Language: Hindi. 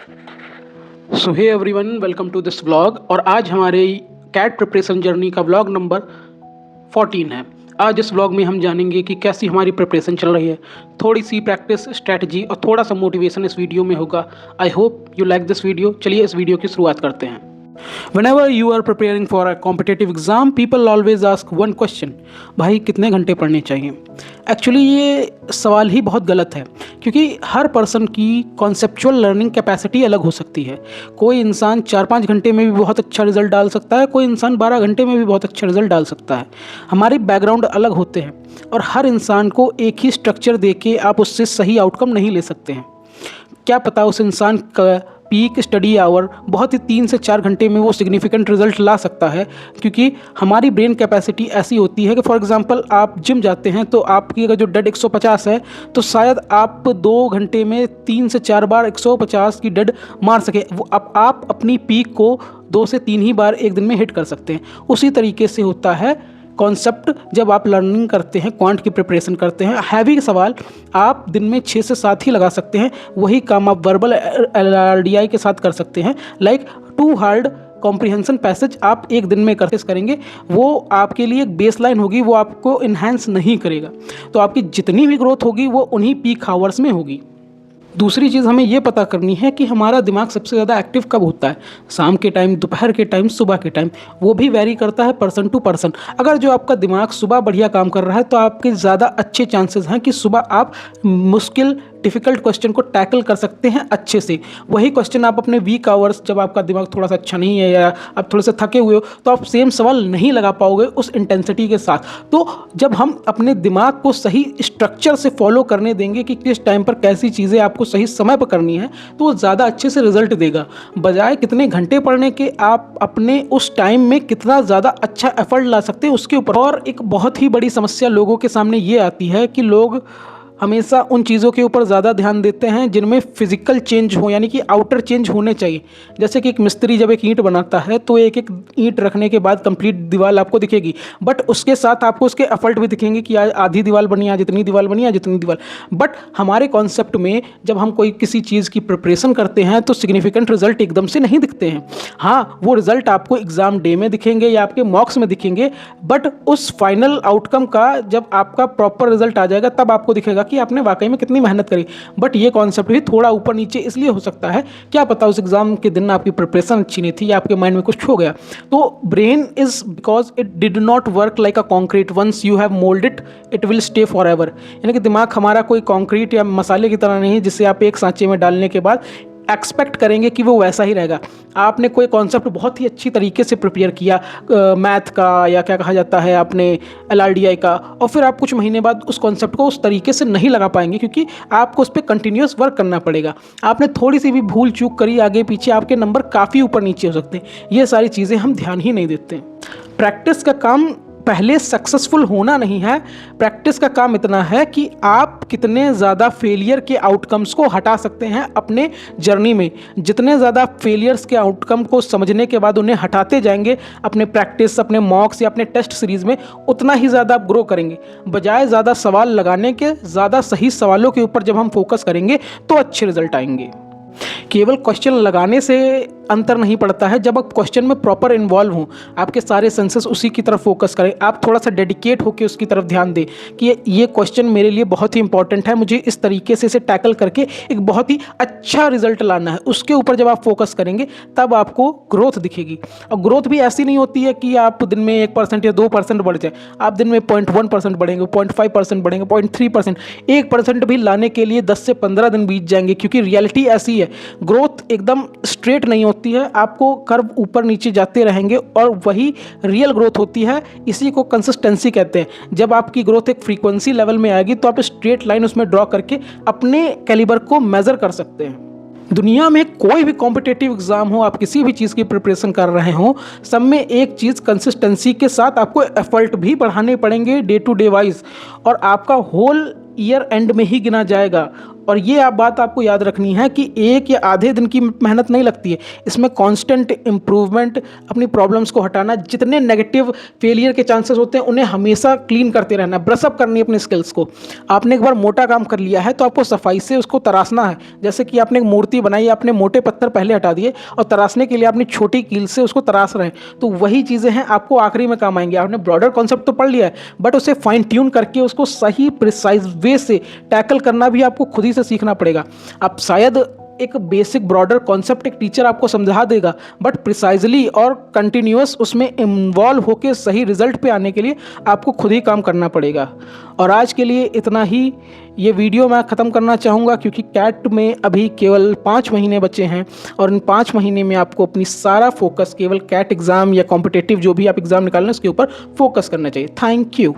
So hey everyone, welcome to this vlog. और आज हमारे कैट प्रिपरेशन जर्नी का व्लॉग नंबर 14 है। आज इस व्लॉग में हम जानेंगे कि कैसी हमारी प्रिपरेशन चल रही है। थोड़ी सी प्रैक्टिस, स्ट्रैटेजी और थोड़ा सा मोटिवेशन इस वीडियो में होगा। I hope you like this video. चलिए इस वीडियो की शुरुआत करते हैं। Whenever you are preparing for a competitive exam, people always ask one question, भाई कितने घंटे पढ़ने चाहिए। एक्चुअली ये सवाल ही बहुत गलत है, क्योंकि हर पर्सन की कॉन्सेप्चुअल लर्निंग कैपेसिटी अलग हो सकती है। कोई इंसान 4-5 घंटे में भी बहुत अच्छा रिजल्ट डाल सकता है, कोई इंसान 12 घंटे में भी बहुत अच्छा रिजल्ट डाल सकता है। हमारे बैकग्राउंड अलग होते हैं और हर इंसान को एक ही स्ट्रक्चर दे के आप उससे सही आउटकम नहीं ले सकते हैं। क्या पता उस इंसान का पीक स्टडी आवर बहुत ही 3 से 4 घंटे में वो सिग्निफिकेंट रिजल्ट ला सकता है, क्योंकि हमारी ब्रेन कैपेसिटी ऐसी होती है कि फॉर एग्जांपल आप जिम जाते हैं तो आपकी अगर जो डेड 150 है तो शायद आप 2 घंटे में 3 से 4 बार 150 की डेड मार सके। वो आप अपनी पीक को 2 से 3 ही बार एक दिन में हिट कर सकते हैं। उसी तरीके से होता है कॉन्सेप्ट जब आप लर्निंग करते हैं, क्वांट की प्रिपरेशन करते हैं। हैवी सवाल आप दिन में 6 से 7 ही लगा सकते हैं, वही काम आप वर्बल LRDI के साथ कर सकते हैं। लाइक 2 हार्ड कॉम्प्रिहेंशन पैसेज आप एक दिन में करेंगे, वो आपके लिए एक बेसलाइन होगी, वो आपको इन्हेंस नहीं करेगा। तो आपकी जितनी भी ग्रोथ होगी वो उन्हीं पीक आवर्स में होगी। दूसरी चीज़ हमें ये पता करनी है कि हमारा दिमाग सबसे ज़्यादा एक्टिव कब होता है, शाम के टाइम, दोपहर के टाइम, सुबह के टाइम। वो भी वैरी करता है पर्सन टू पर्सन। अगर जो आपका दिमाग सुबह बढ़िया काम कर रहा है तो आपके ज़्यादा अच्छे चांसेस हैं कि सुबह आप मुश्किल डिफ़िकल्ट क्वेश्चन को टैकल कर सकते हैं अच्छे से। वही क्वेश्चन आप अपने वीक आवर्स, जब आपका दिमाग थोड़ा सा अच्छा नहीं है या आप थोड़े से थके हुए हो, तो आप सेम सवाल नहीं लगा पाओगे उस इंटेंसिटी के साथ। तो जब हम अपने दिमाग को सही स्ट्रक्चर से फॉलो करने देंगे कि किस टाइम पर कैसी चीज़ें आपको सही समय पर करनी है, तो वो ज़्यादा अच्छे से रिजल्ट देगा। बजाय कितने घंटे पढ़ने के, आप अपने उस टाइम में कितना ज़्यादा अच्छा एफर्ट ला सकते हैं उसके ऊपर। और एक बहुत ही बड़ी समस्या लोगों के सामने ये आती है कि लोग हमेशा उन चीज़ों के ऊपर ज़्यादा ध्यान देते हैं जिनमें फिजिकल चेंज हो, यानी कि आउटर चेंज होने चाहिए। जैसे कि एक मिस्त्री जब एक ईंट बनाता है तो एक एक ईंट रखने के बाद कंप्लीट दीवार आपको दिखेगी, बट उसके साथ आपको उसके एफर्ट भी दिखेंगे कि आज आधी दीवार बनी, आज इतनी दीवार बनी, आज इतनी दीवार। बट हमारे कॉन्सेप्ट में जब हम कोई किसी चीज़ की प्रिपरेशन करते हैं तो सिग्निफिकेंट रिजल्ट एकदम से नहीं दिखते हैं। हाँ, वो रिजल्ट आपको एग्जाम डे में दिखेंगे या आपके मॉक्स में दिखेंगे, बट उस फाइनल आउटकम का जब आपका प्रॉपर रिजल्ट आ जाएगा तब आपको दिखेगा कि आपने वाकई में कितनी मेहनत करी। बट ये कॉन्सेप्ट भी थोड़ा ऊपर नीचे इसलिए हो सकता है, क्या पता उस एग्जाम के दिन आपकी प्रिपरेशन अच्छी नहीं थी या आपके माइंड में कुछ हो गया। तो brain is because it did not work like a concrete, once you have mould it will stay for ever. यानी कि दिमाग हमारा कोई कॉन्क्रीट या मसाले की तरह नहीं है जिसे आप एक सांचे में डालने के बाद एक्सपेक्ट करेंगे कि वो वैसा ही रहेगा। आपने कोई कॉन्सेप्ट बहुत ही अच्छी तरीके से प्रिपेयर किया, मैथ का या क्या कहा जाता है आपने LRDI का, और फिर आप कुछ महीने बाद उस कॉन्सेप्ट को उस तरीके से नहीं लगा पाएंगे, क्योंकि आपको उस पर कंटिन्यूस वर्क करना पड़ेगा। आपने थोड़ी सी भी भूल चूक करी आगे पीछे, आपके नंबर काफ़ी ऊपर नीचे हो सकते हैं। ये सारी चीज़ें हम ध्यान ही नहीं देते। प्रैक्टिस का काम पहले सक्सेसफुल होना नहीं है, प्रैक्टिस का काम इतना है कि आप कितने ज़्यादा फेलियर के आउटकम्स को हटा सकते हैं अपने जर्नी में। जितने ज़्यादा फेलियर्स के आउटकम को समझने के बाद उन्हें हटाते जाएंगे अपने प्रैक्टिस, अपने मॉक्स या अपने टेस्ट सीरीज़ में, उतना ही ज़्यादा आप ग्रो करेंगे। बजाय ज़्यादा सवाल लगाने के, ज़्यादा सही सवालों के ऊपर जब हम फोकस करेंगे तो अच्छे रिजल्ट आएंगे। केवल क्वेश्चन लगाने से अंतर नहीं पड़ता है, जब आप क्वेश्चन में प्रॉपर इन्वॉल्व हों, आपके सारे सेंसेस उसी की तरफ फोकस करें, आप थोड़ा सा डेडिकेट होकर उसकी तरफ ध्यान दें कि ये क्वेश्चन मेरे लिए बहुत ही इंपॉर्टेंट है, मुझे इस तरीके से इसे टैकल करके एक बहुत ही अच्छा रिजल्ट लाना है। उसके ऊपर जब आप फोकस करेंगे तब आपको ग्रोथ दिखेगी। और ग्रोथ भी ऐसी नहीं होती है कि आप दिन में 1% या 2% बढ़ जाए। आप दिन में 0.1% बढ़ेंगे, 0.5% बढ़ेंगे, 0.3%, 1% भी लाने के लिए 10 से 15 दिन बीत जाएंगे, क्योंकि रियलिटी ऐसी है, ग्रोथ एकदम स्ट्रेट नहीं होती है, आपको कर्व ऊपर नीचे जाते रहेंगे और वही रियल ग्रोथ होती है। इसी को कंसिस्टेंसी कहते हैं। जब आपकी ग्रोथ एक फ्रीक्वेंसी लेवल में आएगी तो आप स्ट्रेट लाइन उसमें ड्रॉ करके अपने कैलिबर को मेजर कर सकते हैं। दुनिया में कोई भी कॉम्पिटिटिव एग्जाम हो, आप किसी भी चीज़ की प्रिपरेशन कर रहे हो, सब में एक चीज़ कंसिस्टेंसी के साथ आपको एफर्ट भी बढ़ाने पड़ेंगे डे टू डे वाइज, और आपका होल ईयर एंड में ही गिना जाएगा। और ये आप बात आपको याद रखनी है कि एक या आधे दिन की मेहनत नहीं लगती है, इसमें कांस्टेंट इम्प्रूवमेंट, अपनी प्रॉब्लम्स को हटाना, जितने नेगेटिव फेलियर के चांसेस होते हैं उन्हें हमेशा क्लीन करते रहना, ब्रशअप करनी है अपने स्किल्स को। आपने एक बार मोटा काम कर लिया है तो आपको सफाई से उसको तराशना है। जैसे कि आपने एक मूर्ति बनाई, आपने मोटे पत्थर पहले हटा दिए और तराशने के लिए आपने छोटी कील से उसको तराश रहे हैं, तो वही चीज़ें हैं आपको आखिरी में काम आएंगे। आपने ब्रॉडर कॉन्सेप्ट तो पढ़ लिया है, बट उसे फाइन ट्यून करके उसको सही प्रिसाइज वे से टैकल करना भी आपको खुद ही से सीखना पड़ेगा। आप शायद एक बेसिक ब्रॉडर कॉन्सेप्ट एक टीचर आपको समझा देगा, बट प्रिसाइजली और कंटिन्यूअस उसमें इन्वॉल्व होकर सही रिजल्ट पे आने के लिए आपको खुद ही काम करना पड़ेगा। और आज के लिए इतना ही। ये वीडियो मैं ख़त्म करना चाहूँगा क्योंकि कैट में अभी केवल 5 महीने बचे हैं और इन 5 महीने में आपको अपनी सारा फोकस केवल कैट एग्ज़ाम या कॉम्पिटिटिव जो भी आप एग्ज़ाम निकालना है उसके ऊपर फोकस करना चाहिए। Thank you.